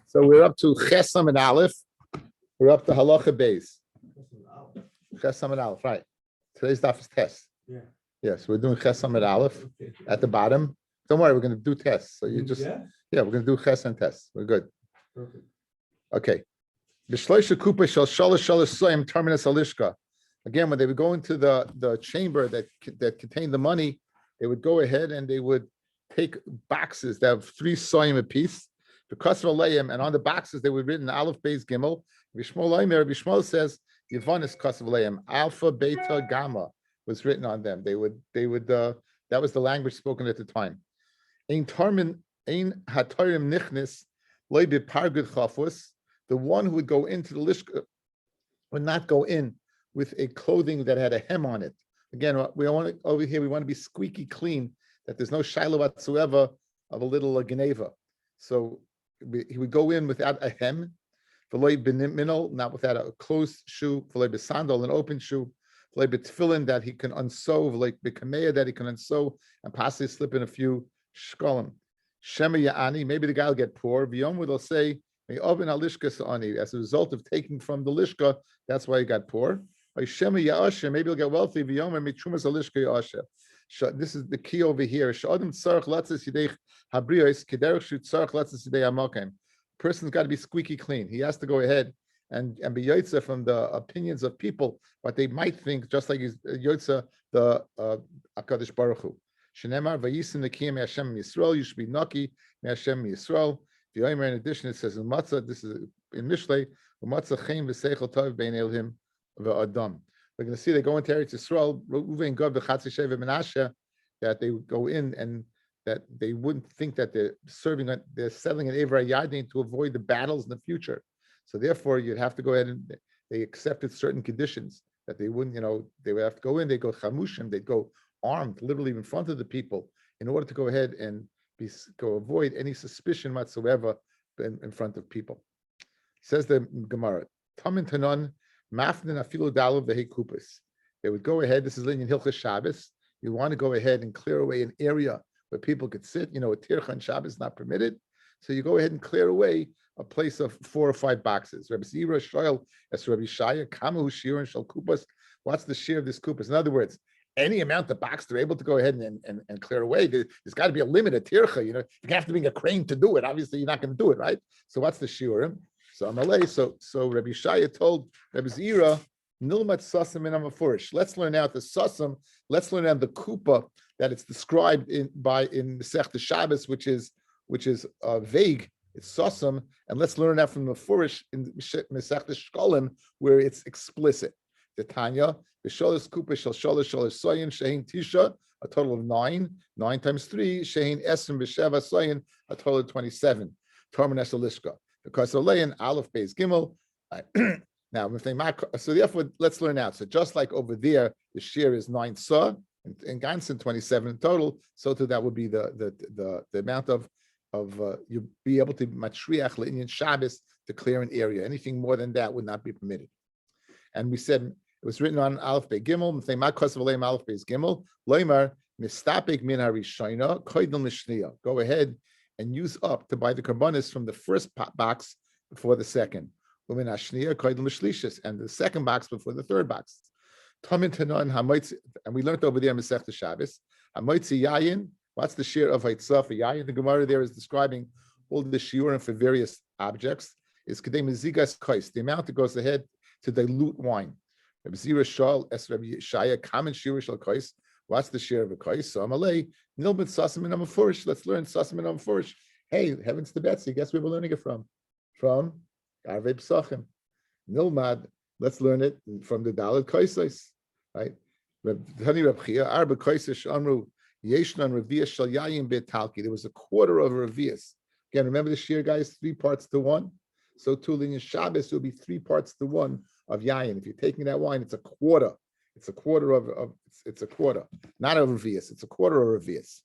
So we're up to Chesam and Aleph. We're up to Halacha Beis. Chesam and Aleph, right. Today's daf is test. Yeah. Yes, we're doing Chesam and Aleph at the bottom. Don't worry, we're going to do tests. So you just, yeah, we're going to do Ches and tests. We're good. Perfect. Okay. Again, when they would go into the chamber that contained the money, they would go ahead and they would take boxes that have 3 soyim apiece, and on the boxes they would written Aleph Beis Gimel. Vishmol says Yavanis Kasavaleim, Alpha, Beta, Gamma was written on them. They would that was the language spoken at the time. Ein hatorim nichnis loy bepargud chafus. The one who would go into the lishka would not go in with a clothing that had a hem on it. Again, we want to, over here, we want to be squeaky clean, that there's no shiloh whatsoever of a little geneva. So he would go in without a hem, not without a closed shoe, an open shoe, that he can unsew, that he can unsew and possibly slip in a few shkolim. Shema Ya'ani, maybe the guy will get poor. V'yom will say, as a result of taking from the lishka, that's why he got poor. Maybe he'll get wealthy. This is the key over here. Person's got to be squeaky clean. He has to go ahead and be yotze from the opinions of people, what they might think, just like he's yotze the HaKadosh Baruch Hu. Shenemar vayisim nekiyim Hashem Yisrael. You should be naki Hashem Yisrael. In addition, it says in Matzah, this is in Mishlei, Matzah Chaim v'Seichel Tov bein Elohim v'Adam. We're going to see they go into Eretz Yisrael, Reuven Gad v'Chatzi Sheva Menashe, that they would go in and that they wouldn't think that they're selling an Eivra Yadin to avoid the battles in the future. So therefore, you'd have to go ahead and they accepted certain conditions that they wouldn't, they would have to go in, they'd go chamushim, they'd go armed, literally in front of the people, in order to go ahead and avoid any suspicion whatsoever in front of people. Says the Gemara, Tamin Tanon, Mafnin Afilu Dalu Vehekupis. They would go ahead, this is in Hilchas Shabbos, you want to go ahead and clear away an area where people could sit, a tircha on Shabbos is not permitted. So you go ahead and clear away a place of 4 or 5 boxes. Rabbi Zira Shoyal, as Rabbi Shaya, Kamu Shir and Shal Kupas. What's the share of this kupas? In other words, any amount of box they're able to go ahead and clear away. There's got to be a limit at tircha. You have to bring a crane to do it. Obviously, you're not going to do it, right? So what's the shiurim? So Amalei. So Rabbi Shaya told Rabbi Zira, Nilmat Sasam in Amafurish. Let's learn out the Sasam. Let's learn out the kupa that it's described in Masechta Shabbos, which is vague. It's Sasam, and let's learn that from the Furish in Masechta Shekalim, where it's explicit. The Tanya, the Sholosh Kupa Shal Sholosh Soyin Shehin Tisha, a total of 9. 9 times 3, Shehin Esrim B'Sheva Soyin, a total of 27. Tormanes Alishka. Because Olein Aleph Beis Gimel. Now, so therefore, let's learn out. So just like over there, the share is 9 sa, and Ganson 27 in total. So too that would be the amount of you be able to matriach le'inyan Shabbos to clear an area. Anything more than that would not be permitted. And we said it was written on Aleph Beis Gimel. Aleph Beis Gimel. Loimar mistapik min harishayna koydel mishniya. Go ahead and use up to buy the karbanis from the first box before the second. Umin hashniya koydel mishlishis, and the second box before the third box. Tamin tanon hamoitzi, and we learned over there Masechta Shabbos. Hamoitzi yayin. What's the share of haitzah for yayin? The Gemara there is describing all the shiurim for various objects. Is kedei mezigas kais, the amount that goes ahead to dilute wine. Rabbi Zira Shal es Rabbi Shaya common shiur shal kais. What's the share of a kais? So Amalei nilbit sasim and amafurish. Let's learn sasim and amafurish. Hey, heavens to Betsy. Guess where we're learning it from? From Arvei Pesachim. Nilmad. Let's learn it from the Dalet Kaisais. Right? Tani Reb Chia Arba Kaisais Amru Yeshnan Revias Shal Yayim Beit Talki. There was a quarter of a revias. Again, remember the shir, guys? 3 parts to 1. So too in Shabbos will be 3 parts to 1 of yayin. If you're taking that wine, it's a quarter. It's a quarter it's a quarter, not a revius. It's a quarter of a revius.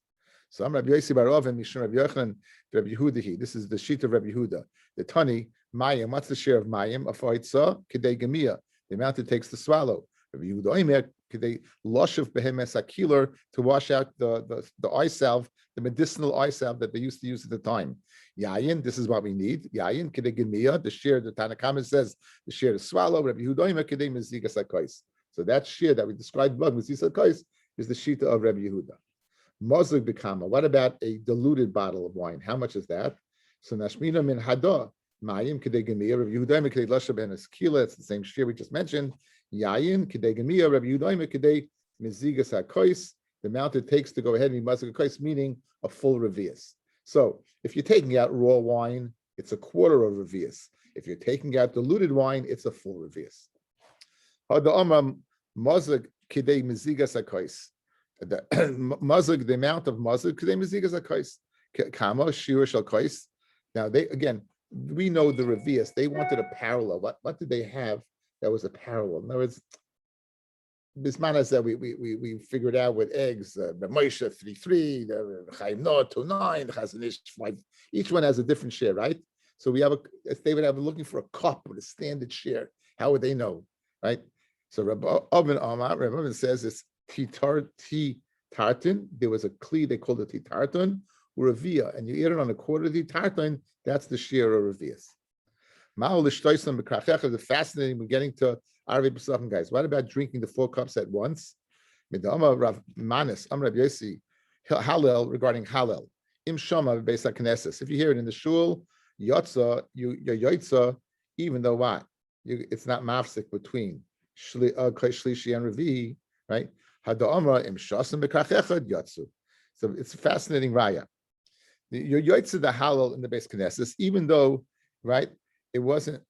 So I'm Rabbi Yossi Barov and Mishum Rabbi Yochanan, Rabbi Yehuda. This is the sheet of Rabbi Yehuda. The Tani Mayim. What's the share of Mayim? Of Oitza Kedei Gemia. The amount it takes to swallow. Rabbi Yehuda Oimer they lushiv behemes akiler to wash out the eye salve, the medicinal eye salve that they used to use at the time. Yayin, this is what we need. Yayin kedei gemia, the shear, the Tanakama says the shear to swallow. Rabbi Yehuda kedei mezigas hakos. So that shear that we described above, mezigas hakos, is the shita of Rabbi Yehuda. Mozlik bekama. What about a diluted bottle of wine? How much is that? So nashmina min hada. Mayim kedei gemia. Rabbi Yehuda kedei lashav ben eskila. It's the same shear we just mentioned. Yayin kedei gemia. Rabbi Yehuda kedei mezigas hakos. The amount it takes to go ahead and be mazik hakos, meaning a full revius. So if you're taking out raw wine, it's a quarter of revius. If you're taking out diluted wine, it's a full revius. The mazug, the amount of mazug, kedei mezigas hakos, kama shiur shel kos. Now we know the revius. They wanted a parallel. What did they have that was a parallel? In other words, Bismana said we figured out with eggs, the Moshe 3.3, the Chaim Noah 2.9, the Chazanish 5. Each one has a different share, right? So we have if they would have looking for a cup with a standard share, how would they know, right? So Rabbi Oven says it's tartan. There was a kli, they called it tartan, or a via, and you eat it on a quarter of the tartan, that's the share of revius. The fascinating, we're getting to Arvei Pesachim, guys. What about drinking the 4 cups at once? Rav Manis, Rav Yosi, Hallel, regarding Hallel. Im Shama Beis HaKnesses. If you hear it in the shul, Yotza, you're Yotza, even though what? It's not mafsik between Shlishi and Revi, right? Hada'amra Im Shasim B'Krach Echad Yotzu. So it's a fascinating raya. You're Yotza the Hallel in the Beis HaKnesses, even though, right, it wasn't.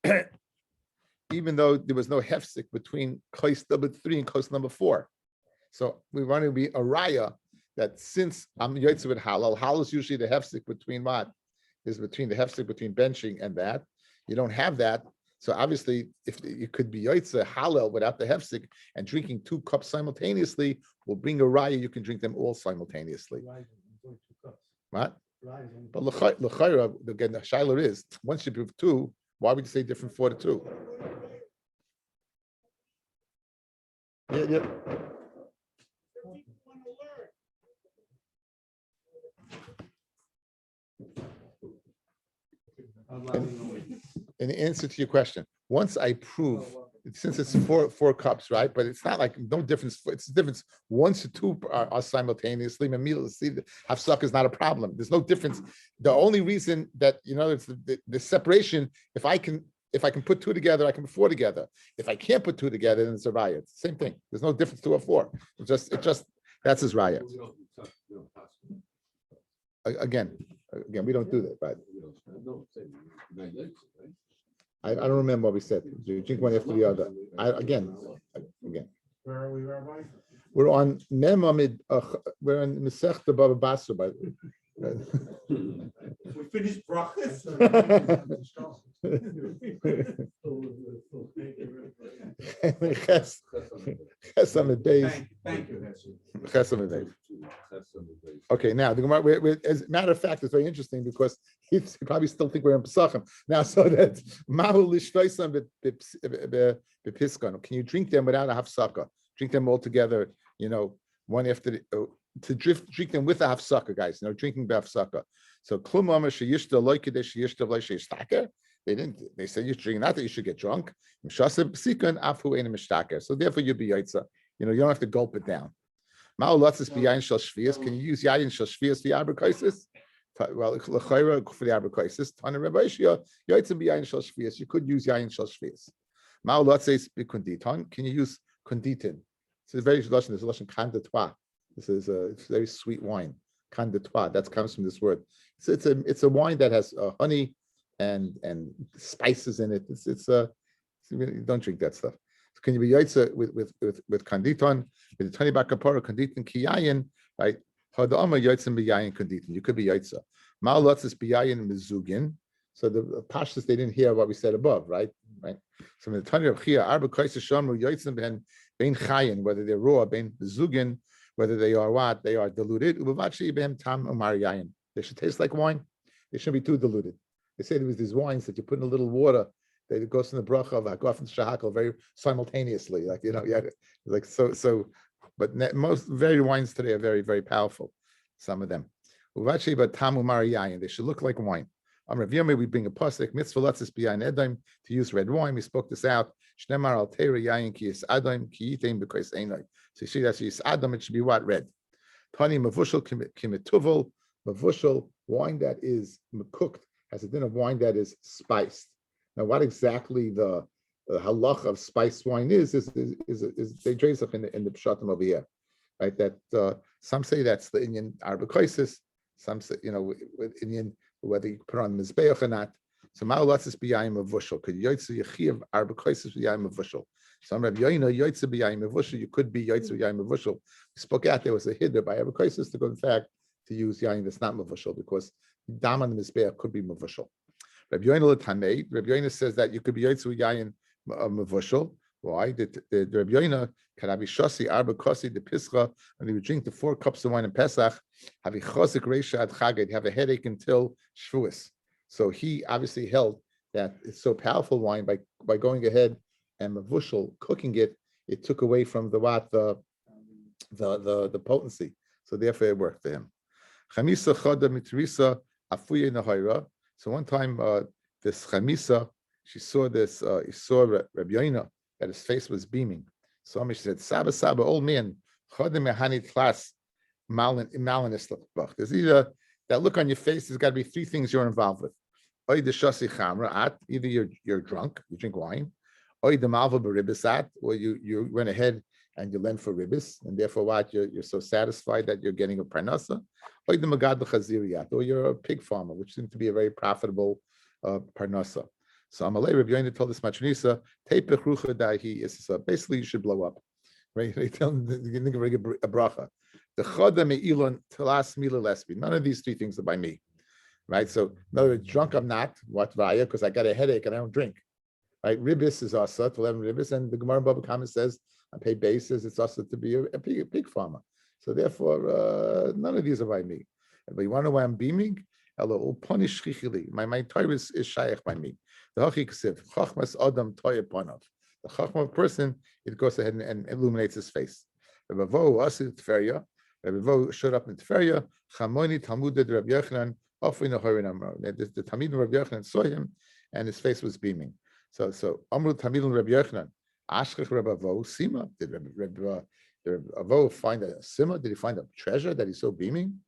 Even though there was no hefsik between kos number 3 and kos number 4. So we want to be a raya that since I'm yotze with halal is usually the hefsik between what? Is between the hefsik between benching and that. You don't have that. So obviously, if you could be yotze halal without the hefsik and drinking 2 cups simultaneously will bring a raya, you can drink them all simultaneously. What? But l'chayra, again, the shiler is, once you prove 2, why would you say different 4 to 2? Yeah. In answer to your question, once I prove, since it's four cups, right? But it's not like no difference. It's a difference. 1 to 2 are simultaneously. Hafsaka is not a problem. There's no difference. The only reason that it's the separation. If I can put 2 together, I can put 4 together. If I can't put 2 together, then it's a raya. It's the same thing. There's no difference 2 or 4. It just that's his raya. Again, we don't do that, right? I don't remember what we said. You drink one after the other. Again. Where are we, Rabbi? We're on Memamid. We're on Masechta Baba Basra. By We finished brachas. Thank you. Okay, now the Gemara. As a matter of fact, it's very interesting because you probably still think we're in Pesachim now. So that Mahu Lishtoisam Bepiskan. Can you drink them without a hafsaka? Drink them all together. One after drink them with a hafsaka, guys. Drinking by hafsaka. So klumama sheyishta loikedesh sheyishta loisheishtaker. They didn't. They said you drink not that you should get drunk. So therefore you'd be yaitza. You don't have to gulp it down. Can you use yayin shel shvius for the abrikosis? Well, l'chayra for the abrikosis. Tana Rabbi Shia yaitza biyayin shel shvius. You could use yayin shel shvius. Ma'ulatzes bikunditon. Can you use kunditin? It's a very lashon. There's a lashon kan de toi. This is a very sweet wine. Kan de toi. That comes from this word. It's a wine that has honey and spices in it. Don't drink that stuff. So can you be yaitza with kanditon, with the tani bakapara kanditon kiyayin, right? Hadama yaitza biyayin kanditon. You could be yaitza. Ma'alatzis biyayin mizugin. So the pashtas, they didn't hear what we said above, right? So in the tani of chia arba kaisa shamru yaitza ben chayin, whether they're raw, ben mizugin, whether they are what, they are diluted. Uvachi ben tam umar yayin. They should taste like wine. They shouldn't be too diluted. They say there was these wines that you put in a little water that it goes from the bracha of Hagof and Shahakal very simultaneously. Like like so. But most very wines today are very very powerful. Some of them. Uvachi but tamu mariyayin. They should look like wine. Rabbi Yomi, we bring a pasuk mitzvah latzis biyayin edom to use red wine. We spoke this out. Shnemar al teira yayin ki yis adom ki yitim because einay. So you see that yis adom, it should be what? Red. Tani mavushal kimituvel, mavushal, wine that is cooked, has a din of wine that is spiced. Now, what exactly the halach of spiced wine is they trace up in the pshatim over here, right? That some say that's the Indian arbakaisis, some say, with Indian, whether you put on mizbeach or not. So ma'ulatzis b'yayim mavushal. Could yoytze yechiv arbakaisis b'yayim mavushal. Some Rabbi Yoina yoytze b'yayim mavushal. You could be yoytze b'yayim mavushal. We spoke out there was a hiddur by arbakaisis to go in fact to use yayin that's not mavushal because dam on the mizbeach could be mavushal. Rabbi Yoina l'tamei. Rabbi Yoina says that you could be yoytze b'yayim mavushal. Why? The Rabbi Yoina karabi shasi arba kosi the pischa, when he would drink the 4 cups of wine in Pesach, have a chozik reisha ad chagid, have a headache until Shavuos. So he obviously held that it's so powerful wine by going ahead and mavushal cooking it, it took away from the potency. So therefore it worked for him. Chamisa chada mitrisa afuye nahira. So one time this chamisa, she saw this. He saw Rabbi Yoina that his face was beaming. So she said, "Saba, old man, chada mehani tlas malanis l'bach." There's either that look on your face. There's got to be 3 things you're involved with. Oy the shasi chamra at, either you're drunk, you drink wine, oy the malva beribis at, or you went ahead and you lent for ribis, and therefore what you're so satisfied that you're getting a parnasa, oy the magad l'chaziriyat, or you're a pig farmer, which seems to be a very profitable parnasa. So Amalei Rabbi Yoina told this Machnisa, teipech rucha dahi is basically you should blow up, right? They tell him a bracha. The choda me'ilon telas mila lesbi. None of these 3 things are by me. Right, so in other words, drunk I'm not. What vaya? Because I got a headache and I don't drink. Right, ribis is asa to 11 ribis, and the Gemara Baba Kama says on pay basis it's asa to be a pig farmer. So therefore, none of these are by me. But you want to know why I'm beaming? My Torah is shaykh by me. The hachik chachmas adam toya panav. The chachma person, it goes ahead and illuminates his face. Rabbi Vo showed up in Tferia. Chamoni Talmud Rabbi Yochanan. The Talmid Rabbi Yochanan saw him, and his face was beaming. So Amru Talmid Rabbi Yochanan, Ashkech Rabbi Avo Sima. Did Rabbi Avo find a sima? Did he find a treasure that he's so beaming?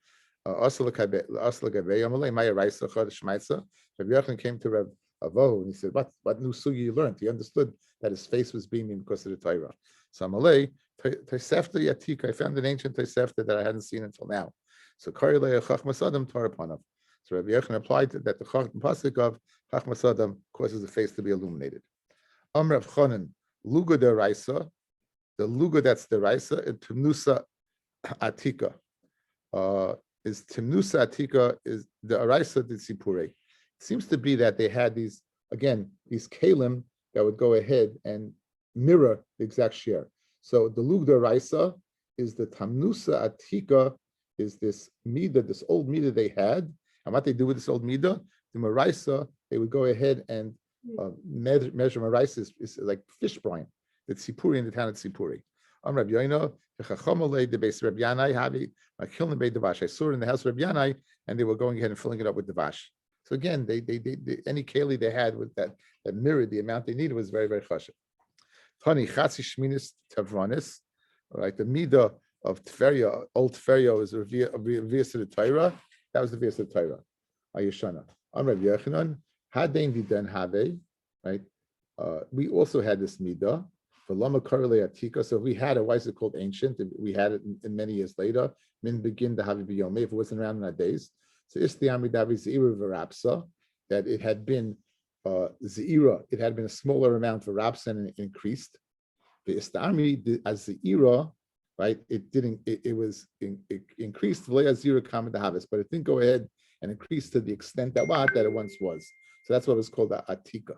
Rabbi Yochanan came to Rabbi Avo and he said, "What new sugi you learned?" He understood that his face was beaming because of the Torah. So Amalei Tosefta Yatika, I found an ancient Tosefta that I hadn't seen until now. So Karilei Chachmas Adam Torah Panav. So Rabbi Yochanan applied that the pasuk of Chachmas Adam causes the face to be illuminated. Rav Chanan Luga de Raisa, the Luga that's the Raisa, and Timnusa Atika. Is Timnusa Atika is the Araisa de Sipure. It seems to be that they had these kalim that would go ahead and mirror the exact share. So the Luga de Raisa is the Timnusa Atika, is this midah, this old midah they had. And what they do with this old midah, the maraisa, they would go ahead and measure maraisa is like fish brine. It's Sipuri in the town of Sipuri. Rabbi Yoina, the base Rabbi Yanai, I saw it in the house of Rabbi Yanai, and they were going ahead and filling it up with devash. So again, they any keli they had with that mirrored the amount they needed was very, very chashiv. Tani chatzi shminis tavranis, right? The midah of Tferia, old Tferia is a revius to the Torah. That was the revius of the Torah. Ayushana. I'm Rabbi Yochanan. Hadein v'den have, right? We also had this midah. V'lama karele atika. So we had it. Why is it called ancient? We had it in many years later. Min begin to have it biyomei. If it wasn't around in our days. So istiami davi zeira v'rapsa. That it had been zeira. It had been a smaller amount for rapsa and it increased. The istami as zeira. Right, it didn't. It was increased but it didn't go ahead and increase to the extent that it once was. So that's what was called the atika.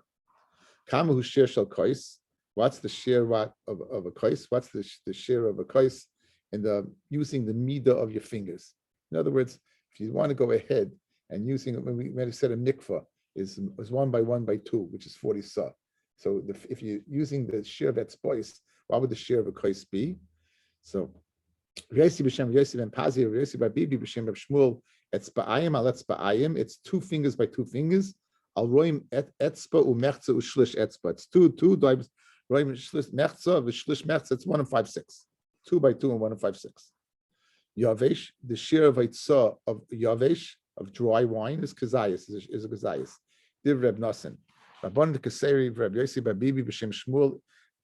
Kamahu share shel kois. What's the share of a kois? What's the share of a kois in the using the midah of your fingers? In other words, if you want to go ahead and using, when we might have said a mikvah, is 1 by 1 by 2, which is 40 sa. So if you're using the shear of etzbois, what would the shear of a kois be? So Yossi b'shem Yossi ben Pazi, Yossi by Bibi b'shem Reb Shmuel, etzba'ayim al etzba'ayim. It's 2 fingers by 2 fingers. Al roim etzba u'mechza u'shlish etzba. It's two roim shlish mechza v'shlish mechza. It's 1 and 5/6. 2 by 2 and 1 and 5/6. Yavesh, the shear of Eitzah of Yavesh, of dry wine, is kazayas, is a kazayas. Div Reb Nasan. Rabban the Kaseri, Reb Yossi by Bibi b'shem Shmuel,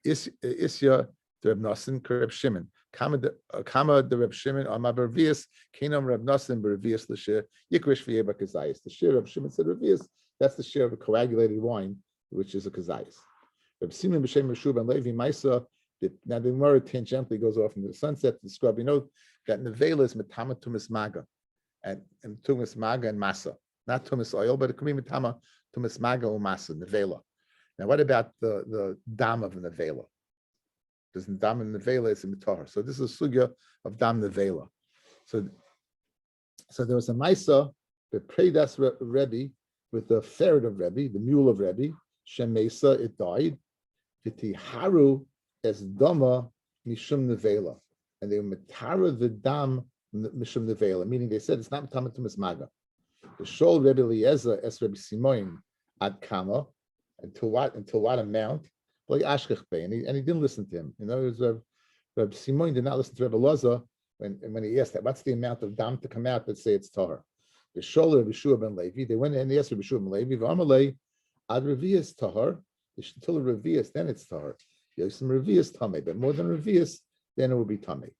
Isya the Reb Nasan, Reb Shimon. Kama the Reb Shimon, Amar Bervius, Kenam Reb Nasan, Bervius l'shir, Yikrish v'yeba kazayas. The shear of Shimon said Bervius, that's the shear of a coagulated wine, which is a kazayas. Reb Simon b'shem Reshub and Levi Maisa. Now the Gemara tangentially goes off into the sunset to describe. You know that nevela is metama tumis maga, and tumis maga and masa, not tumis oil, but it can be metama tumis maga or masa nevela. Now, what about the dam of nevela? Does the dam of nevela is a mitahar? So this is a sugya of dam nevela. So there was a maisa that prayed us Rebbe with the ferret of Rebbe, the mule of Rebbe. Shemesa, it died. V'tiharu as dama mishum nevela, and they matara the dam mishum nevela, meaning they said it's not matama to mismaga. The shol Rebbe Eliezer es Rebbe Simoin ad kama, until what amount? Like ashkech bey, and he didn't listen to him. In other words, Rebbe Simoin did not listen to Rebbe Eliezer when he asked that. What's the amount of dam to come out that say it's tahar? The shol Rebbe Shua ben Levi, they went and they asked Rebbe Shua ben Levi, v'amalei ad revius tahar, until revius, then it's tahar. Some revius tame, but more than revius, then it will be tame.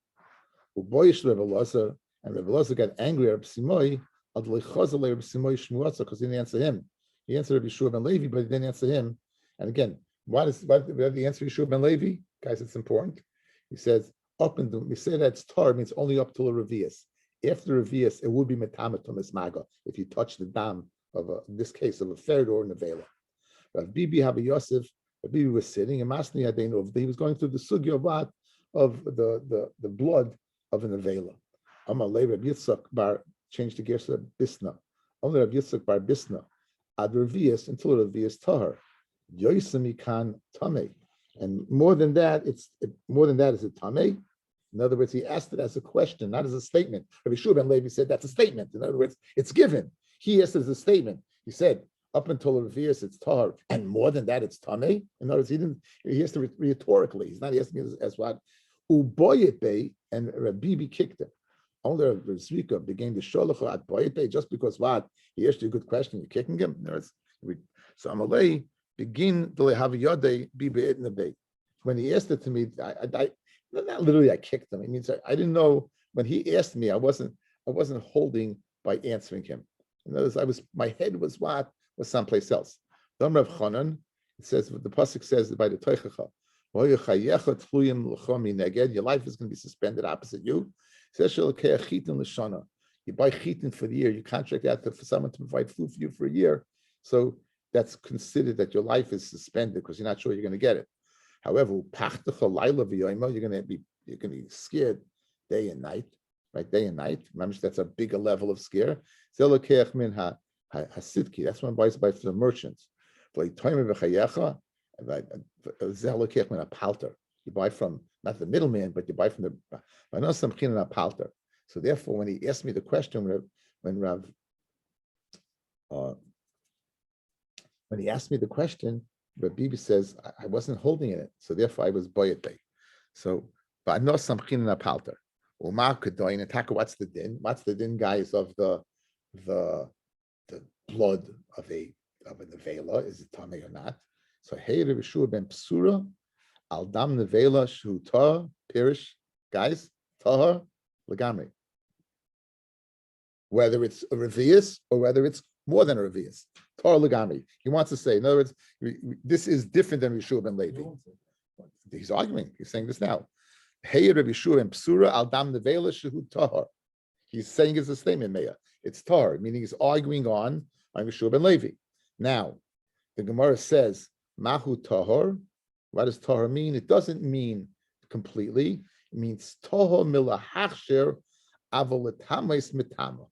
Uboyish Rebbe Eliezer, and Rebbe Eliezer got angry at Rebbe Simoy, because he didn't answer him. He answered Rebbe Shua ben Levi, but he didn't answer him. And again, what the answer Yeshua ben Levi? Guys, it's important. He says, up and we say that it's tar means only up till a revius. After revius, it would be metamatum maga if you touch the dam of in this case of a ferret or a nevela. Rav Bibi Habi Yosef, Rabbi was sitting, and Masni Adenu, he was going through the sugya of what? Of the blood of an avela. Amalei Rabbi Yitzchak bar changed the gears to Bisna. Only Rabbi Yitzchak bar Bisna. Ad Revius until Revius Tahar. Yoisami Khan Tame. And more than that, is it Tame? In other words, he asked it as a question, not as a statement. Rabbi Shua ben Levi said that's a statement. In other words, it's given. He asked it as a statement. He said, up until Revius, it's tahar, and more than that, it's tameh. In other words, he has to rhetorically. He's not asking as what. Uboyete and Rabbi kicked him. Only Rabbi Zvika began to sholach at boyete just because what he asked you a good question, you're kicking him. In other words, so Amalei begin to have yodei be be'et nebei. When he asked it to me, I not literally I kicked him. It means I didn't know when he asked me. I wasn't holding by answering him. In other words, my head was someplace else. Dom Rav Chanan, it says, the pasuk says by the Teichacha, your life is going to be suspended opposite you. It says, you buy chitin for the year, you contract out for someone to provide food for you for a year. So that's considered that your life is suspended because you're not sure you're going to get it. However, you're going to be scared day and night, right? Day and night. Remember, that's a bigger level of scare. Hasidki, that's one buys by the merchants. You buy from not the middleman, but you buy from the palter. So therefore, when he asked me the question, when he asked me the question, Rabbi says I wasn't holding it, so therefore I was boyete. So, but I know some chinna palter. Umar kedoin and taka. What's the din? What's the din, guys, of the blood of a nevela? Is it tamei or not? So hey, Rabbi Shua ben Psura al dam nevela shu tahar pirish, guys, tahar legamri. Whether it's a revius or whether it's more than a revius, tahar legamri. He wants to say, in other words, this is different than Rabbi Shua ben Levi. He's arguing. He's saying this now. Hey, Rabbi Shua ben Psura al dam nevela shu tahar. He's saying it's a statement, Meya. It's tahar, meaning he's arguing on Rabbi Shua ben Levi. Now, the Gemara says, Mahu tahar. What does tahar mean? It doesn't mean completely. It means tahar milahachsher avoletames mitama.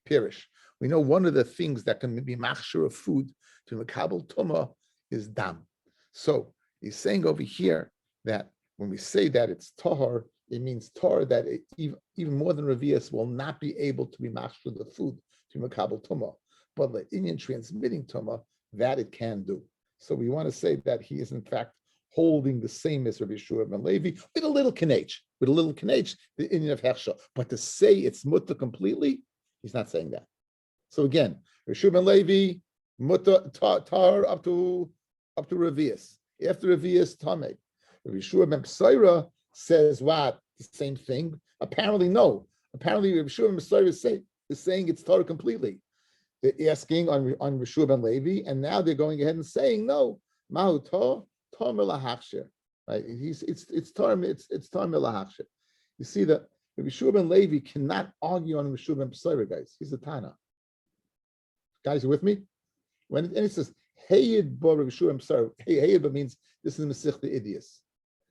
Pirish. We know one of the things that can be machsher of food To makabel tuma is dam. So he's saying over here that when we say that it's tahar, it means tahar that even more than revius will not be able to be mashur the food to makabel tuma, but the Indian transmitting tuma that it can do. So we want to say that he is in fact holding the same as Rabbi Yeshua ben Levi with a little kinech, the Indian of Hechsha. But to say it's mutta completely, he's not saying that. So again, Rabbi Yeshua ben Levi, mutta tar up to revius. After revius, tameh. Rabbi Yeshua ben Psaira says what? The same thing? Apparently, no. Apparently, Rabbi Yeshua ben Psaira is saying it's tar completely. They're asking on Rishua ben Levi, and now they're going ahead and saying no. Mahu tar milahachshir. Right? It's tar milahachshir. You see that Rishua ben Levi cannot argue on Rishua ben Psaira, guys. He's a Tana. Guys, you with me? And it says Hayid ba Rishua ben Psaira. Hayid ba means this is Masechta Idias.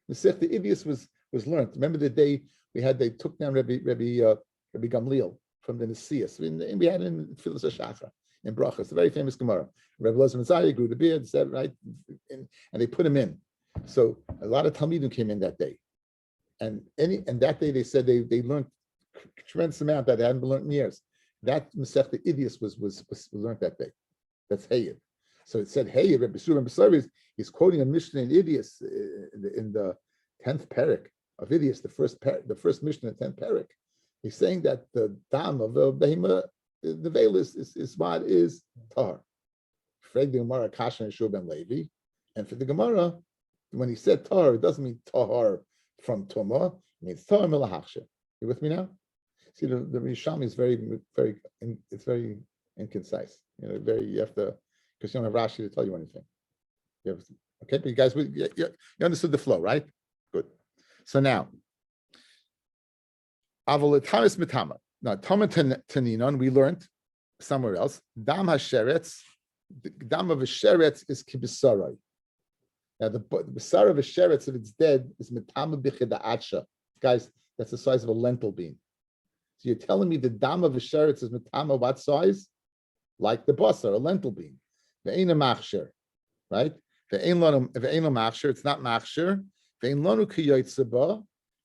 Masechta Idias was learned. Remember the day they took down Rabbi Gamliel from the Nesias. We had it in Filas HaShachar, in Bracha. It's a very famous Gemara. Rabbi Elazar Mizrahi grew the beard, said, right? And they put him in. So a lot of Talmidim came in that day. And that day they said they learned a tremendous amount that hadn't been learned in years. That Masechta Idias was learned that day. That's Hayid. So it said Hayid, Rabbi Yeshua ben Psaira is quoting a Mishnah in Idias in the 10th parak of Idias, the first Mishnah in the 10th parak. He's saying that the dam of the behema, the veil is what is tar. For the Gemara, Kasha and Yeshua ben Levi, and for the Gemara, when he said tar, it doesn't mean tahar from tuma. It means tar milahachshe. You with me now? See, the Risham is very inconcise. You have to, because you don't have Rashi to tell you anything. Okay, but you guys, you understood the flow, right? Good. So now. Avoletamis mitama. Now, Tama Taninon, we learned somewhere else. Dam hasheretz, the dam of a sheretz is kibisarai. Now, the bisar of a sheretz, if it's dead, is mitama bichida atsha. Guys, that's the size of a lentil bean. So you're telling me the dam of a sheretz is mitama what size? Like the basar, a lentil bean. Ve'ena machsher, right? Ve'ena machsher, it's not machsher. Ve'en lanu kiyotzeba.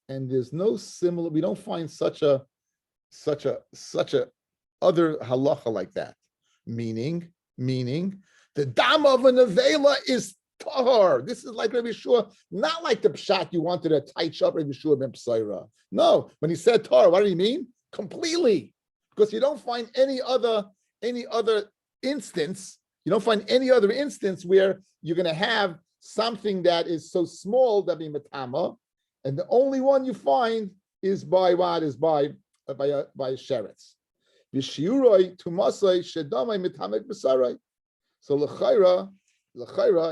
And there's no similar. We don't find such a other halacha like that. Meaning the dam of a nevela is tahar. This is like Rabbi Yeshua, not like the pshat you wanted to tight up Rabbi Yeshua ben Psaira. No, when he said tahar, what did he mean? Completely, because you don't find any other instance. You don't find any other instance where you're going to have something that is so small that be matama. And the only one you find is by what? Is by sheretz. V'shiuroi tumasai shedamai mitamek b'sarai. So l'chayra,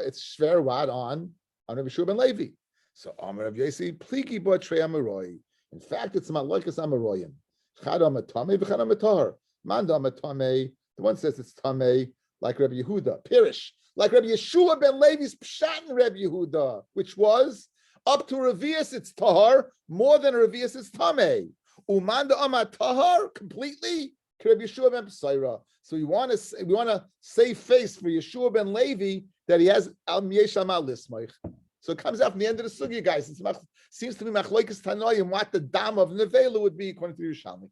it's shver what on Rabbi Yeshua ben Levi. So Amar Rav Yossi pliki bo trei amaroi. In fact, it's malaikas amaroyim. Chad amatame v'chad amatar. Manda amatame. The one says it's tamei like Rabbi Yehuda. Pirish like Rabbi Yeshua ben Levi's pshat in Rabbi Yehuda, which was. Up to revius, it's tahar. More than revius, it's tameh. Umanda amat tahar completely. Rabbi Yeshua ben Psaira. So we want to save face for Yeshua ben Levi that he has al miyesham al lismaich. So it comes out from the end of the sugya, guys. It seems to be machlokes tanoim what the dam of nevela would be according to Yerushalmi.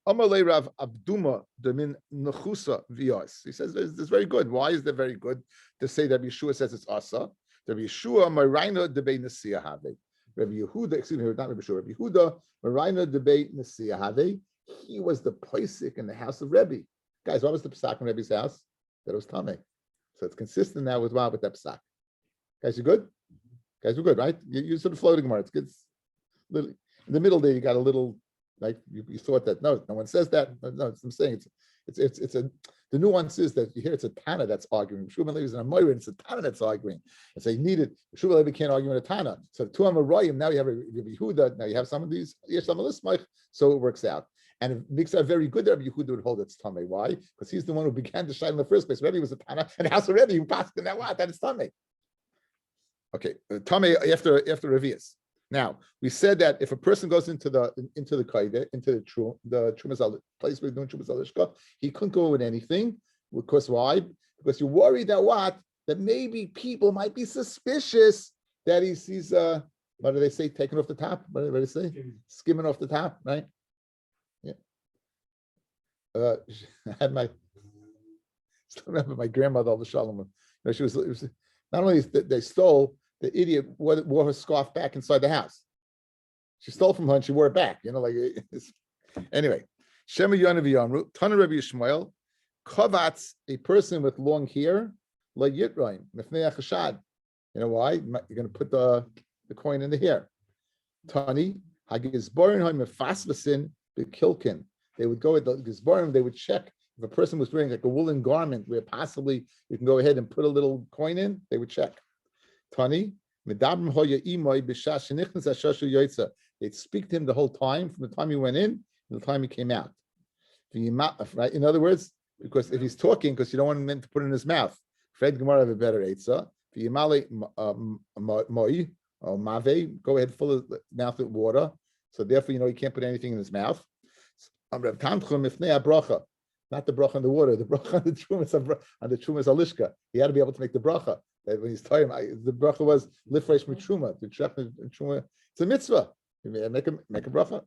Amalei Rav Abduma demin nechusa vios. He says this is very good. Why is that very good to say that Yeshua says it's asa? Rabbi Yeshua Marina debate Nasiya Have. Rabbi Yehuda, excuse me, not Rabbi Yeshua, Rabbi Yehuda Marina debate Nasiya Have. He was the posek in the house of Rebbe. Guys, what was the psak in Rebbe's house? That was Tameh. So it's consistent now with that psak. Guys, you good? Guys, we're good, right? You sort of floating more. It's good. In the middle there, you got a little like you thought that no one says that. No, I'm saying it's the nuance is that you hear it's a Tana that's arguing. Shua ben Levi is an Amoira, and it's a Tana that's arguing. And so you needed Shua ben Levi can't argue in a Tana. So two Amoraim, now you have Rabbi Yehuda, now you have some of these Yesh Lismach, so it works out. And it makes it very good that Rabbi Yehuda would hold it's Tameh. Why? Because he's the one who began to shine in the first place. Rebbe was a Tana, and the house of Rebbe who passed in that what? That is Tameh. Okay, Tameh after Revius. Now we said that if a person goes into the kaide, into the Trumas place where we're doing Trumas Alishka, he couldn't go with anything Because why? Because you're worried that what? That maybe people might be suspicious that he's what do they say? Taking off the top? What do they say? Skimming off the top, right? Yeah. I had my still remember my grandmother, Al Shalom. She was, it was not only they stole, the idiot wore her scarf back inside the house. She stole from her and she wore it back. Anyway. Shema Yonav Yamru, Tana Rabbi Yishmael, Kovatz, a person with long hair, La Yitraim, Mifnei Chashad. You know why? You're going to put the coin in the hair. Tani, Hagizborin Mefasvasin, Bekilkin. They would go at the Gizborim, they would check if a person was wearing like a woolen garment where possibly you can go ahead and put a little coin in, they would check. Tani, Medabrim Hoya Imoy Bishash Shenichnas Ashashu Yoitza. They'd speak to him the whole time, from the time he went in to the time he came out. Right? In other words, because if he's talking, because you don't want him to put it in his mouth. Fred Gemara have a better eitzah. Moi or mave, go ahead, fill his mouth with water. So therefore, you can't put anything in his mouth. Not the bracha on the water, the bracha on the trumas alishka. He had to be able to make the bracha. That when he's telling the bracha was lifresh mitruma. It's a mitzvah. Make a bracha.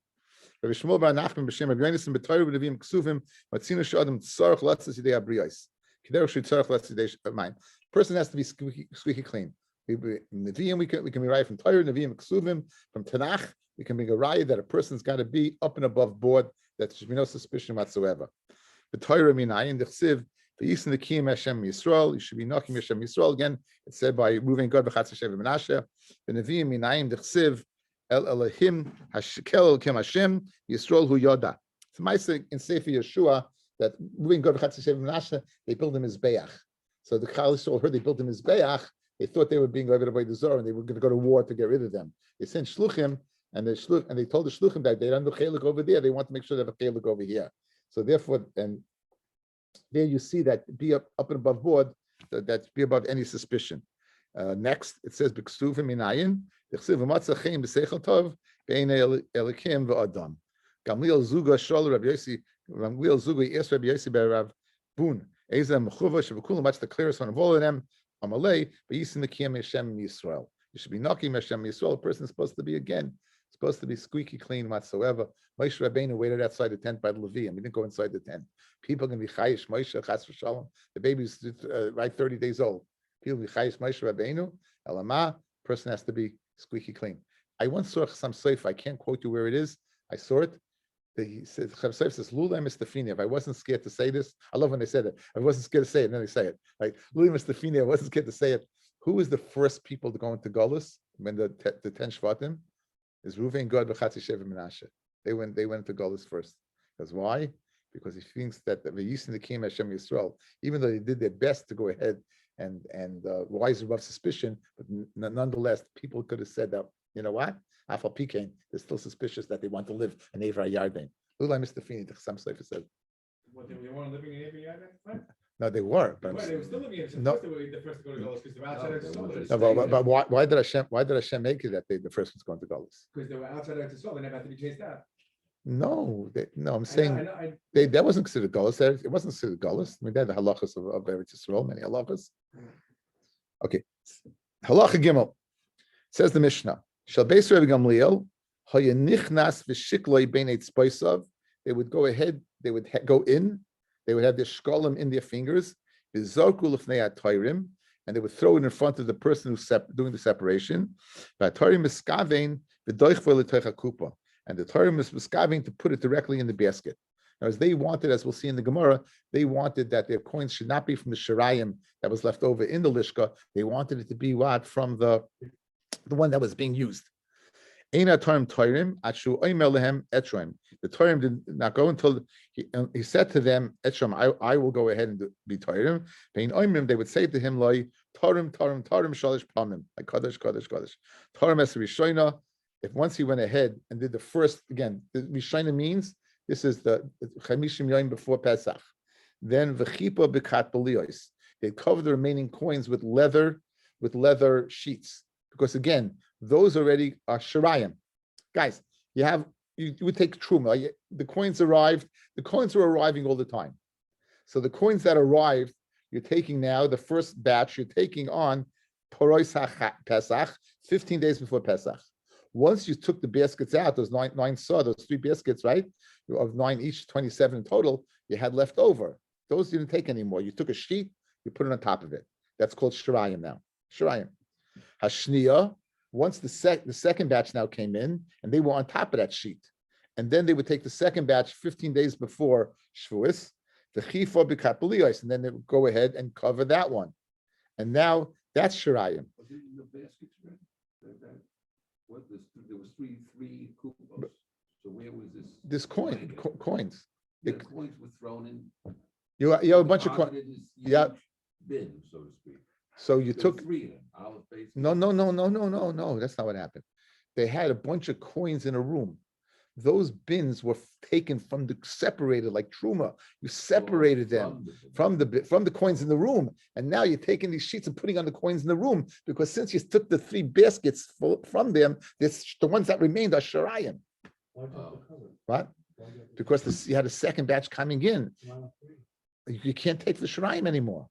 Rabbi Shmuel bar Nachman b'shem Rabbi Yonasan b'Torah b'Nevim ksuvim matzina she'adam tzarich latzas yidei abriyos. Kidei she'tzarich latzas yidei mine. Person has to be squeaky clean. Neviim we can be right from Torah, Neviim ksuvim from Tanakh. We can make a raya that a person's got to be up and above board. That there should be no suspicion whatsoever. The Torah minayin dechsiv v'yisin the kiyim Hashem Yisrael. You should be knocking Hashem Yisrael again. It's said by Reuven Gad v'Chatz Hashem v'Menashe. The Neviim minayin dechsiv. El Elohim Hashekel Kim Hashem Yisrael Hu Yoda. It's nice in Sefer Yeshua that moving God they built him his Beach. So the Chal Yisrael heard they built him his Beach. They thought they were being over by the Zohar and they were going to go to war to get rid of them. They sent shluchim and they told the shluchim that they don't have a chelik over there. They want to make sure they have a chelik over here. So therefore, and there you see that be up and above board, that be above any suspicion. Next, it says B'ksuvim Minayin. Gamliel Zuga Shol Rabbi Yossi. Gamliel Zuga asked Rabbi Yossi by Rav Bun. Ezem Mechuva Shavkulam. Much the clearest one of all of them. Amalei. But Yisim the Kiyam Hashem Yisrael. You should be knocking Hashem Yisrael. A person is supposed to be squeaky clean whatsoever. Moshe Rabbeinu waited outside the tent by the Levi, and we didn't go inside the tent. People can be chayish Moshe Chas v'Shalom. The baby's right 30 days old. People be chayish Moshe Rabbeinu. Elama. Person has to be squeaky clean. I once saw some seif. I can't quote you where it is. I saw it. He says, "Seif says Lula Mistafini." If I wasn't scared to say this, I love when they said it. I wasn't scared to say it, and then they say it. Like Lula Mistafini, I wasn't scared to say it. Who was the first people to go into Golus when the 10 Shvatim? Is Reuven Gad v'Chatz Sheva Menashe. They went into Golus first. Because why? Because he thinks that the Yisin the Kiyam Hashem Yisrael, even though they did their best to go ahead and rise above suspicion, but nonetheless, people could have said that, you know what? Afal Pikain, they're still suspicious that they want to live in Avra Yarden. Lulai Mistafini, some Sefer said. What, they weren't living in Avra Yarden? No, they were. But they were still living in no, the first to go to Golos because they were outside Eretz no, but why did Hashem make it that the first one's going to Golos? Because they were outside Eretz Yisrael, they never had to be chased out. No, I'm saying that wasn't considered Golos. It wasn't considered Golos. I mean, they had the halachas of Eretz Yisrael, many halachas. Okay, halacha gimel says the Mishnah. Shall beis Rabbi Gamliel hayanichnas v'shikloi beinei tzpaisav. They would go ahead. They would go in. They would have their shkolim in their fingers. V'zarku l'fnei atayrim, and they would throw it in front of the person who's doing the separation. V'atayrim miskavein v'doichvo l'toich hakupa, and the Torah is miskavein to put it directly in the basket. Now, as they wanted, as we'll see in the Gemara, they wanted that their coins should not be from the shirayim that was left over in the lishka. They wanted it to be what? From the one that was being used. The Torah did not go until he said to them, I will go ahead and be Torah. They would say to him, like Torah shalish pamim, like Kadosh, Kadosh, Kadosh. Torah es Rishona. If once he went ahead and did the first, again, the Rishona means this is the Chamishim Yom before Pesach. Then v'chipa b'kat b'liyos. They cover the remaining coins with leather sheets, because again, those already are shirayim. Guys, you would take truma. The coins arrived. The coins were arriving all the time. So the coins that arrived, you're taking now the first batch. You're taking on Porois Pesach, 15 days before Pesach. Once you took the baskets out, those nine saw those 3 baskets, right? Of 9 each, 27 in total, you had left over. Those you didn't take anymore. You took a sheet, you put it on top of it. That's called Shirayim now. Shirayim. Hashniya, once the second batch now came in, and they were on top of that sheet. And then they would take the second batch 15 days before Shavuos, the Chifa B'Kapeliyos, and then they would go ahead and cover that one. And now that's Shirayim. Was it in the baskets, right? There was three coupons. So where was this? This coins. The coins were thrown in. You have a bunch of coins. deposited in this Yeah. huge bin, so to speak. So you There were took 3 of them. Olive base. no. That's not what happened. They had a bunch of coins in a room. Those bins were taken from separated like truma. You separated them from the coins in the room, and now you're taking these sheets and putting on the coins in the room, because since you took the 3 baskets from them, the ones that remained are Shirayim. What? Because you had a second batch coming in. You can't take the Shirayim anymore.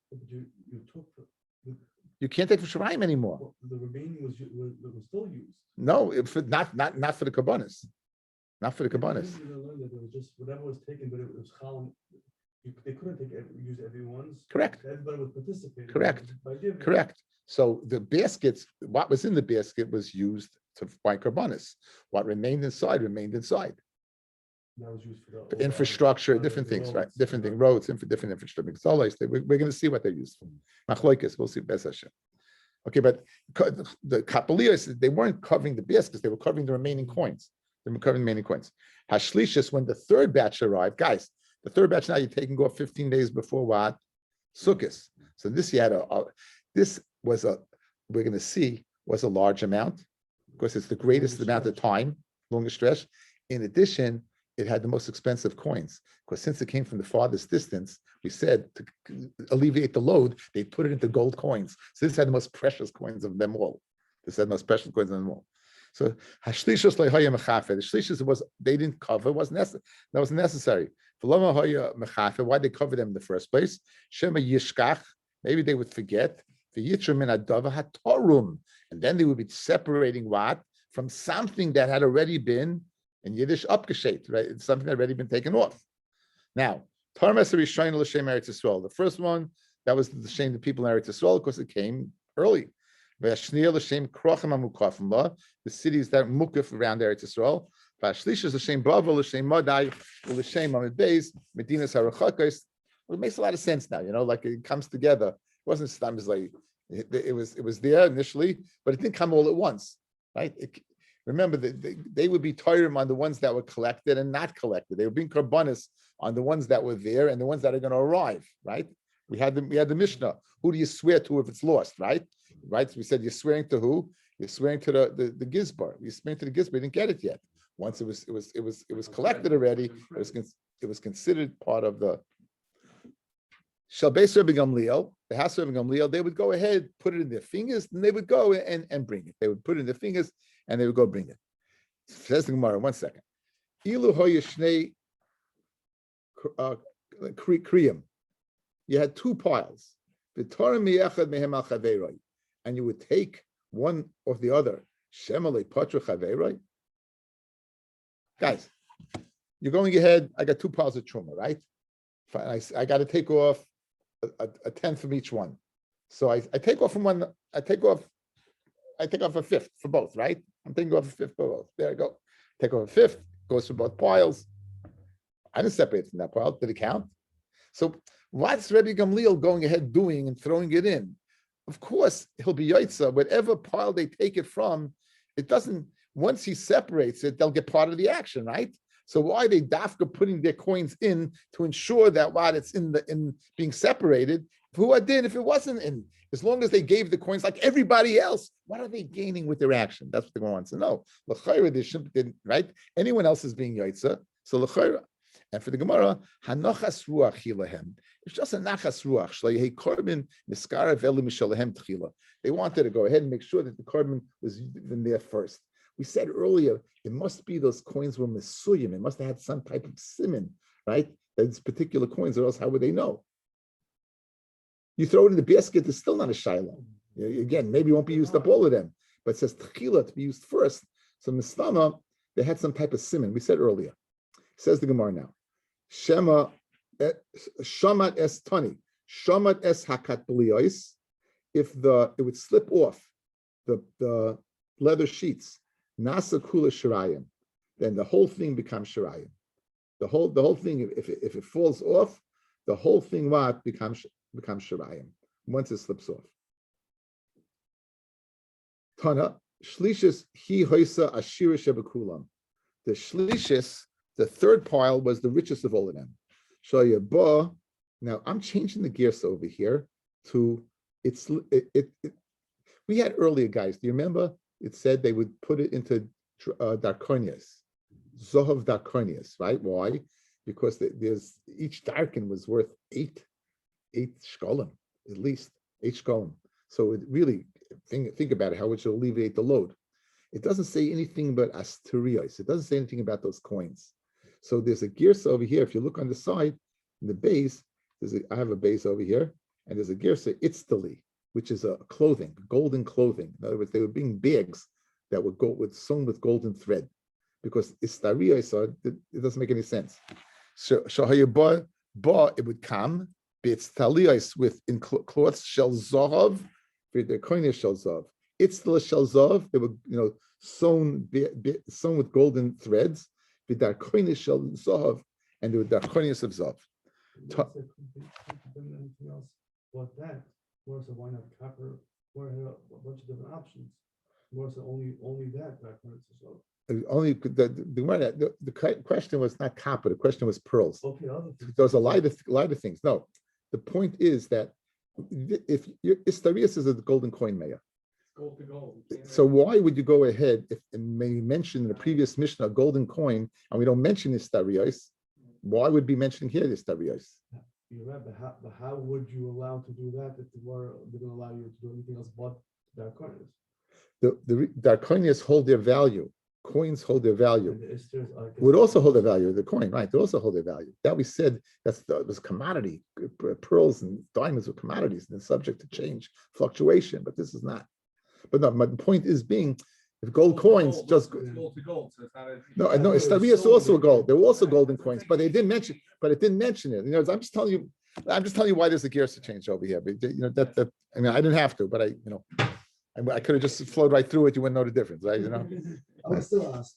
You can't take the Shirayim anymore. The remaining was still used. No, not for the Kabbanis. Not for the Kabbanis. It was just whatever was taken, but it was Cholim. They couldn't use everyone's. Correct. Everybody was participating. Correct. By giving. Correct. So the baskets, what was in the basket was used by Karbanis. What remained inside remained inside. That was used for For infrastructure, different things, right? Different things, roads, different infrastructure. We're going to see what they're used for. Machloikis, we'll see. Bes Hashem. Okay, but the Kapeliyos, they weren't covering the baskets; they were covering the remaining coins. They were covering the remaining coins. Hashlishis, when the third batch arrived, guys, the third batch now you're taking off 15 days before what? Sukkot. So this you had we're going to see was a large amount because it's the greatest amount of time, longest stretch. In addition, it had the most expensive coins because since it came from the farthest distance, we said to alleviate the load, they put it into gold coins. So this had the most precious coins of them all. This had the most precious coins of them all. So hashlishus lehaya mechafer. The shlishus was they didn't cover. Wasn't necessary. That wasn't necessary. Why they cover them in the first place? Shema yishkach. Maybe they would forget. The yitrim min adava hatorum, and then they would be separating what from something that had already been in Yiddish upgeshet, right? It's something that had already been taken off. Now, Tarmas Rishayim l'Shem Eretz Yisrael. The first one that was the shame the people in Eretz Yisrael because it came early. The cities that mukaf around Eretz Yisrael. V'ashlish is l'Shem Bava l'Shem Madai l'Shem Amid Beis Medinas Harachakos. Well, it makes a lot of sense now, like it comes together. It wasn't stamps like it was there initially, but it didn't come all at once, right? Remember that they would be tired on the ones that were collected and not collected. They were being karbanis on the ones that were there and the ones that are going to arrive, right? We had the Mishnah. Who do you swear to if it's lost, right? Right. So we said you're swearing to who? You're swearing to the gizbar. You're swearing to the gizbar. You didn't get it yet. Once it was collected already, it was considered part of the Shalbeis Rabbi Gamliel, the house of Rabbi Gamliel. They would go ahead, put it in their fingers, and they would go and bring it. They would put it in their fingers and they would go bring it. Says the Gemara, 1 second. Ilu hoyeshnei kriyim. You had 2 piles. And you would take one of the other. Shemale patra chaveroi. Guys, you're going ahead. I got 2 piles of truma, right? I got to take off a tenth from each one. So I take off from one. I take off a fifth for both, right? I'm taking off a fifth for both. There I go. Take off a fifth, goes for both piles. I didn't separate from that pile. Did it count? So what's Rabbi Gamliel going ahead doing and throwing it in? Of course, he'll be yaitza. Whatever pile they take it from, it doesn't, once he separates it, they'll get part of the action, right? So why are they dafka putting their coins in to ensure that while it's in being separated, who did if it wasn't in? As long as they gave the coins like everybody else, what are they gaining with their action? That's what the Gemara wants to know. L'chayra, they shouldn't, right? Anyone else is being yaitza. So l'chayra. And for the Gemara, hanachas ruach hilahem. It's just a nachas ruach. Shleihi korban niskara v'elu mishalahem tchila. They wanted to go ahead and make sure that the korban was in there first. We said earlier, it must be those coins were mesuyim. It must have had some type of siman, right? These particular coins, or else how would they know? You throw it in the basket, it's still not a shiloh. Again, maybe it won't be used up all of them, but it says tchila to be used first. So mistama, they had some type of simon. We said earlier. Says the Gemara now. Shema shamat es tani, shamat es hakat b'liyos. If it would slip off the leather sheets, nasa kula shirayim, then the whole thing becomes shirayim. The whole thing, if it falls off, the whole thing becomes shirayim once it slips off. Tana shlishis hi hoisa ashira shebakulam. The shlishis, the third pile, was the richest of all of them. Shayabah. Now I'm changing the gears over here to we had earlier, guys. Do you remember? It said they would put it into darkonias, zohav darkonias, right? Why? Because there's each darkin was worth eight shkolim, at least 8 shkolim. So it really think about it, how it should alleviate the load. It doesn't say anything about asterios. It doesn't say anything about those coins. So there's a girsa over here. If you look on the side, in the base, I have a base over here, and there's a girsa itztali, which is a clothing, golden clothing. In other words, they were being bags that would go sewn with golden thread, because istarios, it doesn't make any sense. So shahayabah, it would come b'itztalios with in cloths shel zahav, the koine shel zahav. Itztala shel zahav, they were sewn with golden threads. B'dar koine shel zahav, and they were darkonius of zahav. Anything else but that? More so why not copper? More a bunch of different options. More so only that. Only the question was not copper. The question was pearls. Okay, There was a lot of things. No, the point is that if istarius is a golden coin mayor. Gold to gold. So why would you go ahead if we mentioned in the previous Mishnah a golden coin and we don't mention istarios? Why would be mentioning here istarios? You're right, but how would you allow to do that if they didn't allow you to do anything else but darkonius? The darkonius hold their value. Coins hold their value. And the isters Would also hold their value. The coin, right? They also hold their value. That we said it was commodity. Pearls and diamonds were commodities and they're subject to change, fluctuation. But this is not. But no, my point is being, if gold coins just It's gold to gold, so it's not a. no, istarius also gold. There were also golden coins, but they didn't mention. But it didn't mention it. I'm just telling you why there's a gears to change over here. But that I mean, I didn't have to, but I could have just flowed right through it. You wouldn't know the difference, right? I was still asked.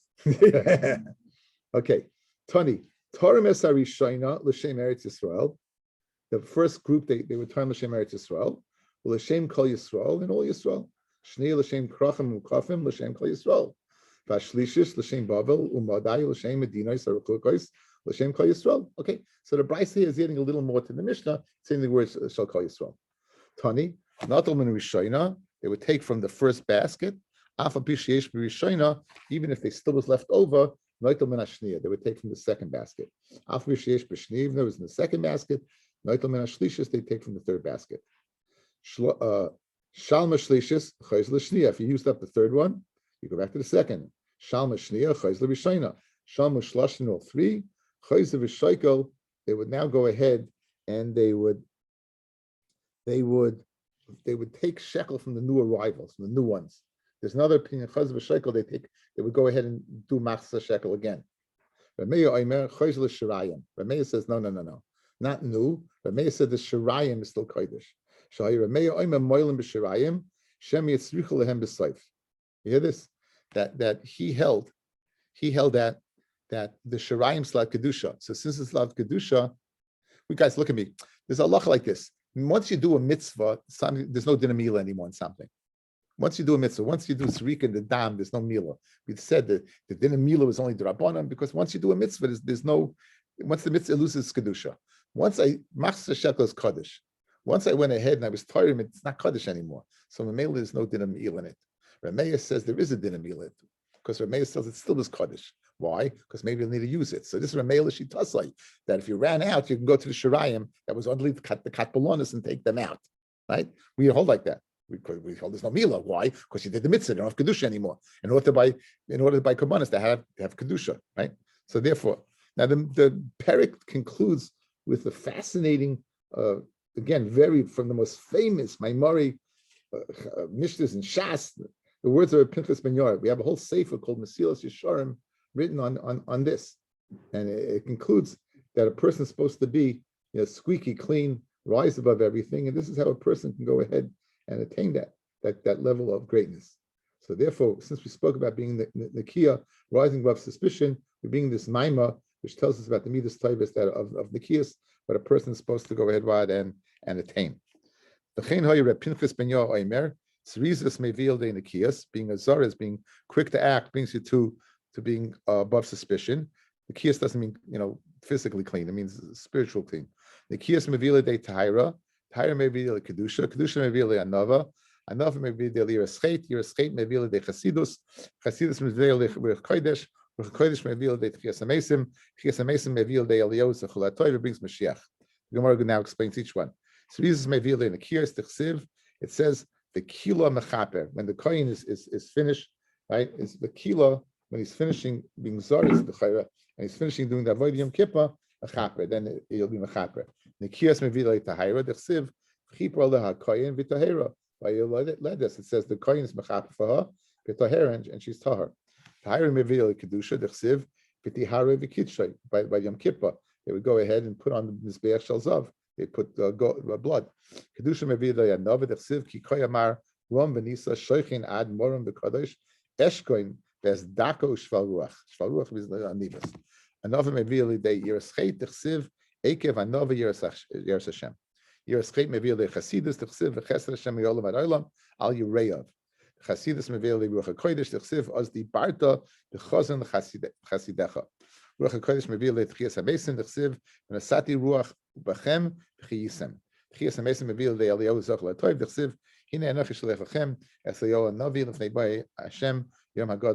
Okay, Tony. Torah Mesari Shaina L'Shem Eretz Yisrael. The first group they would turn L'Shem Eretz Yisrael, L'Shem Kol Yisrael, and all Yisrael. Shnei L'Shem Krachim Ukafim L'Shem Kol Yisrael. Vashlishis L'Shem Bavel Umadai L'Shem Medina Yisrael L'Shem Kol Yisrael. Okay, so the Bryce here is adding a little more to the Mishnah, saying the words Shal Kol Yisrael. Tani Natal Min Rishayna. They would take from the first basket. Even if they still was left over, they would take from the second basket. If it was in the second basket, they take from the third basket. If you used up the third one, you go back to the second. All three. They would now go ahead and they would take shekel from the new arrivals, from the new ones. There's another opinion. Chaz v'shekel, they would go ahead and do machzah shekel again. Rameya says no, not new. Rameya said the shirayim is still kodesh. You hear this? That he held that the shirayim slav kedusha. So since it's slav kedusha, we guys look at me. There's a halacha like this. Once you do a mitzvah, there's no din mila anymore in something. Once you do a mitzvah, once you do Sarika and the Dam, there's no Mila. We said that the din Mila was only the Rabbanan, because once you do a mitzvah, there's no, once the mitzvah loses Kedusha. Once Machzah Shekel is Kaddish. Once I went ahead and I was tired, it's not Kaddish anymore. So Mamela there's no din Mila in it. Rameya says there is a din Mila, because Rameya says it still is Kaddish. Why? Because maybe you'll need to use it. So this is Rameya Shitasai, that if you ran out, you can go to the Shirayim that was underneath the Katbalonis and take them out. Right? We hold like that. We hold there's no Mila. Why? Because you did the mitzvah, you don't have Kedusha anymore. In order to buy Korbanos, they have Kedusha, right? So therefore, now the Perek concludes with a fascinating again, very from the most famous Maimori Mishnahs and Shas, the words of Pinchas Ben Yair. We have a whole sefer called Mesilas Yesharim written on this, and it concludes that a person is supposed to be squeaky clean, rise above everything, and this is how a person can go ahead and attain that level of greatness. So therefore, since we spoke about being the Kia, rising above suspicion, we're being this Maima, which tells us about the Midas Taivas that of Nikias, but a person is supposed to go ahead and attain. Being a zar is being quick to act, brings you to being above suspicion. The kiyas doesn't mean physically clean; it means spiritual clean. The kiyas mevila de tahira, tahira mevila kedusha, kedusha mevila anava, anava mevila de yiraschet mevila de chasidus, chasidus mevila de kodesh, kodesh mevila de tchias amesim mevila de elios achulatoy brings Mashiach. The Gemara now explains each one. So this is mevila in the kiyas techsiv. It says the kila mechaper when the kohen is finished, right? Is the kila when he's finishing being zaris the chayra and he's finishing doing the avoid yom kippur mechaper, then he'll be mechaper. The kiyas mevila tahira techsiv chipra leha kohen v'tahira. By Ledes it says the kohen is mechaper for her v'tahira and she's tahar. Tahira mevila kedusha techsiv v'tihara v'kitshay by yom kippur. They would go ahead and put on the mizbeach shalzav. They put blood. Kedusha mevila yanov techsiv ki koyamar rom v'nisa shoichin ad morim v'kadosh eshkoin. There's dako shval ruach. Shval ruach is the anivas. Another mevili de yirascheit techsiv ekev another yiras Hashem. Yirascheit mevili chasidus techsiv v'chesed Hashem yolam ad olam al yireyav. Chasidus mevili ruach hakodesh techsiv as the barta b'chazon chasidecha. Ruach hakodesh mevili tchias hamesim techsiv v'nasati ruach b'chem v'chiyisem. Tchias hamesim mevili de eliyahu zoch latoiv techsiv hine enoch yishlech lachem es leyoah navi l'fnei bai Hashem. Anyone who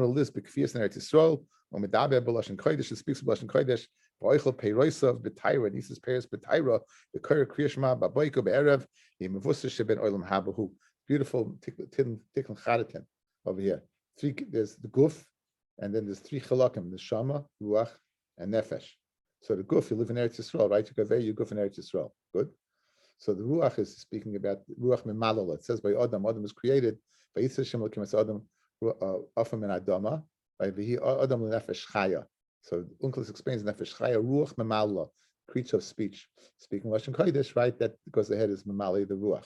lives b'kfiyas in Eretz Yisrael, or medaber b'lashon kodesh, speaks b'lashon kodesh, v'oichel peirosav b'tayra, nieces peiros b'tayra, the koyer kriyashma b'boiko b'erev, the mevusah sheben olam habahu. Beautiful tikkun chadatin over here. There's the guf, and then there's three chalakim: the shama, ruach, and nefesh. So the guf, you live in Eretz Yisrael, right? You guf in Eretz Yisrael. Good. So the ruach is speaking about ruach mimalala. It says by Adam was created by Yitzhak Lakim as Adam afam and Adama by Vihi Adam nefesh chaya. So Unclus explains nefesh chaya ruach mimalala, creature of speech, speaking lashon kodesh, right? That because the head is mimali the ruach.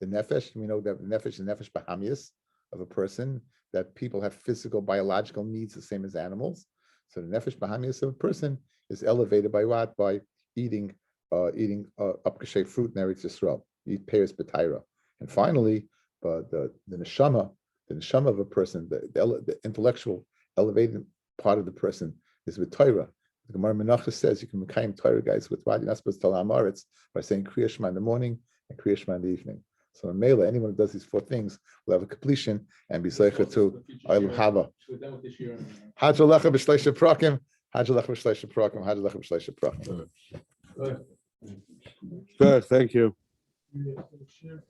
The nefesh, we know that the nefesh is nefesh bahamias of a person, that people have physical biological needs the same as animals. So the nefesh bahamias of a person is elevated by what? By eating upkashay fruit in Eretz Yisrael, eat pears b'tayra, and finally, the neshama of a person, the intellectual elevated part of the person is with Torah. The Gemara Menachos says you can make Torah guys with what you're not supposed to tell Amaretz by saying Kriya Shema in the morning and Kriya Shema in the evening. So in Mela, anyone who does these four things will have a completion and be zeicher to Eilu Hava. Hajalecha b'shleisha prakim, Hajalecha b'shleisha prakim, Hajalecha b'shleisha prakim. Good, thank you. Yeah, sure.